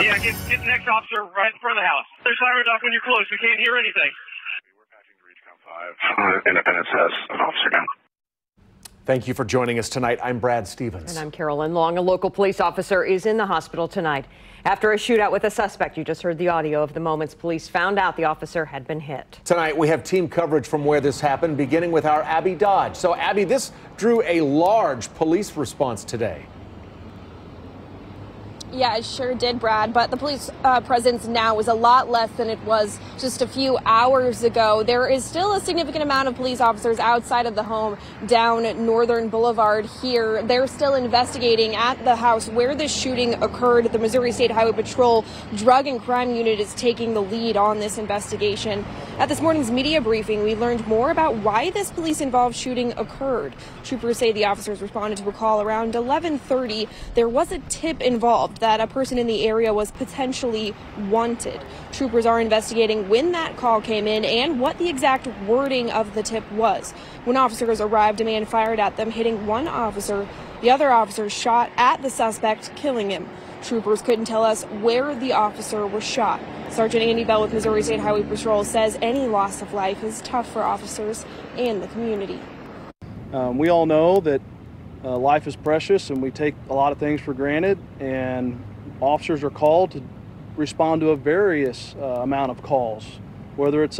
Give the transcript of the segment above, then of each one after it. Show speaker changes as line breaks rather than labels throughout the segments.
Yeah, get the next officer right in front of the house. There's siren talk when you're close. We can't hear anything.
We're patching to reach count 5. Independence has an officer down.
Thank you for joining us tonight. I'm Brad Stevens.
And I'm Carolyn Long. A local police officer is in the hospital tonight after a shootout with a suspect. You just heard the audio of the moments police found out the officer had been hit.
Tonight, we have team coverage from where this happened, beginning with our Abby Dodge. So, Abby, this drew a large police response today.
Yeah, it sure did, Brad, but the police presence now is a lot less than it was just a few hours ago. There is still a significant amount of police officers outside of the home down Northern Boulevard here. They're still investigating at the house where this shooting occurred. The Missouri State Highway Patrol Drug and Crime Unit is taking the lead on this investigation. At this morning's media briefing, we learned more about why this police-involved shooting occurred. Troopers say the officers responded to a call around 11:30. There was a tip involved that a person in the area was potentially wanted. Troopers are investigating when that call came in and what the exact wording of the tip was. When officers arrived, a man fired at them, hitting one officer. The other officer shot at the suspect, killing him. Troopers couldn't tell us where the officer was shot. Sergeant Andy Bell with Missouri State Highway Patrol says any loss of life is tough for officers and the community.
We all know that life is precious and we take a lot of things for granted, and officers are called to respond to a various amount of calls, whether it's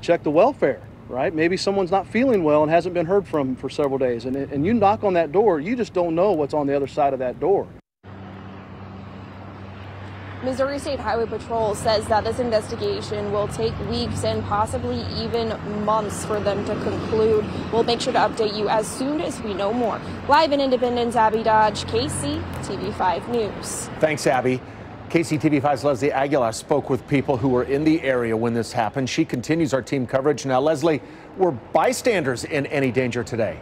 check the welfare, right? Maybe someone's not feeling well and hasn't been heard from for several days, and you knock on that door, you just don't know what's on the other side of that door.
Missouri State Highway Patrol says that this investigation will take weeks and possibly even months for them to conclude. We'll make sure to update you as soon as we know more. Live in Independence, Abby Dodge, KCTV5 News.
Thanks, Abby. KCTV5's Leslie Aguilar spoke with people who were in the area when this happened. She continues our team coverage. Now, Leslie, were bystanders in any danger today?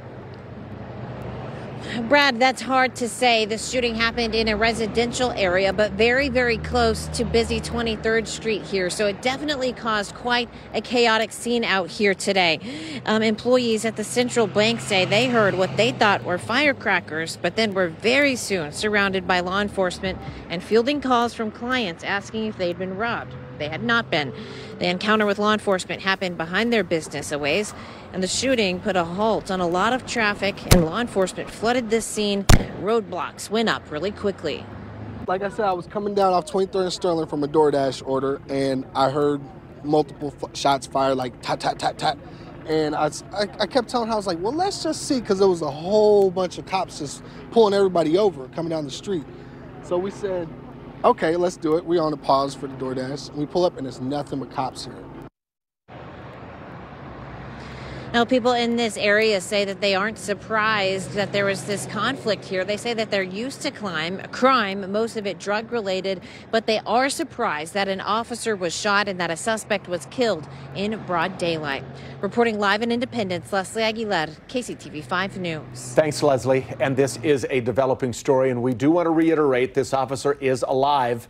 Brad, that's hard to say. The shooting happened in a residential area, but very, very close to busy 23rd Street here. So it definitely caused quite a chaotic scene out here today. Employees at the Central Bank say they heard what they thought were firecrackers, but then were very soon surrounded by law enforcement and fielding calls from clients asking if they'd been robbed. They had not been. The encounter with law enforcement happened behind their business a ways, and the shooting put a halt on a lot of traffic, and law enforcement flooded this scene. Roadblocks went up really quickly.
Like I said, I was coming down off 23rd and Sterling from a DoorDash order, and I heard multiple shots fired, like tat, tat, tat, tat. And I kept telling her, I was like, well, let's just see, because there was a whole bunch of cops just pulling everybody over coming down the street. So we said, okay, let's do it. We're on a pause for the DoorDash. We pull up, and there's nothing but cops here.
Now, people in this area say that they aren't surprised that there was this conflict here. They say that they're used to crime, most of it drug-related, but they are surprised that an officer was shot and that a suspect was killed in broad daylight. Reporting live in Independence, Leslie Aguilar, KCTV5 News.
Thanks, Leslie. And this is a developing story, and we do want to reiterate this officer is alive.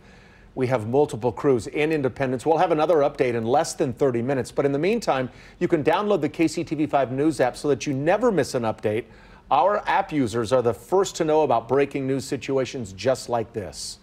We have multiple crews in Independence. We'll have another update in less than 30 minutes. But in the meantime, you can download the KCTV5 News app so that you never miss an update. Our app users are the first to know about breaking news situations just like this.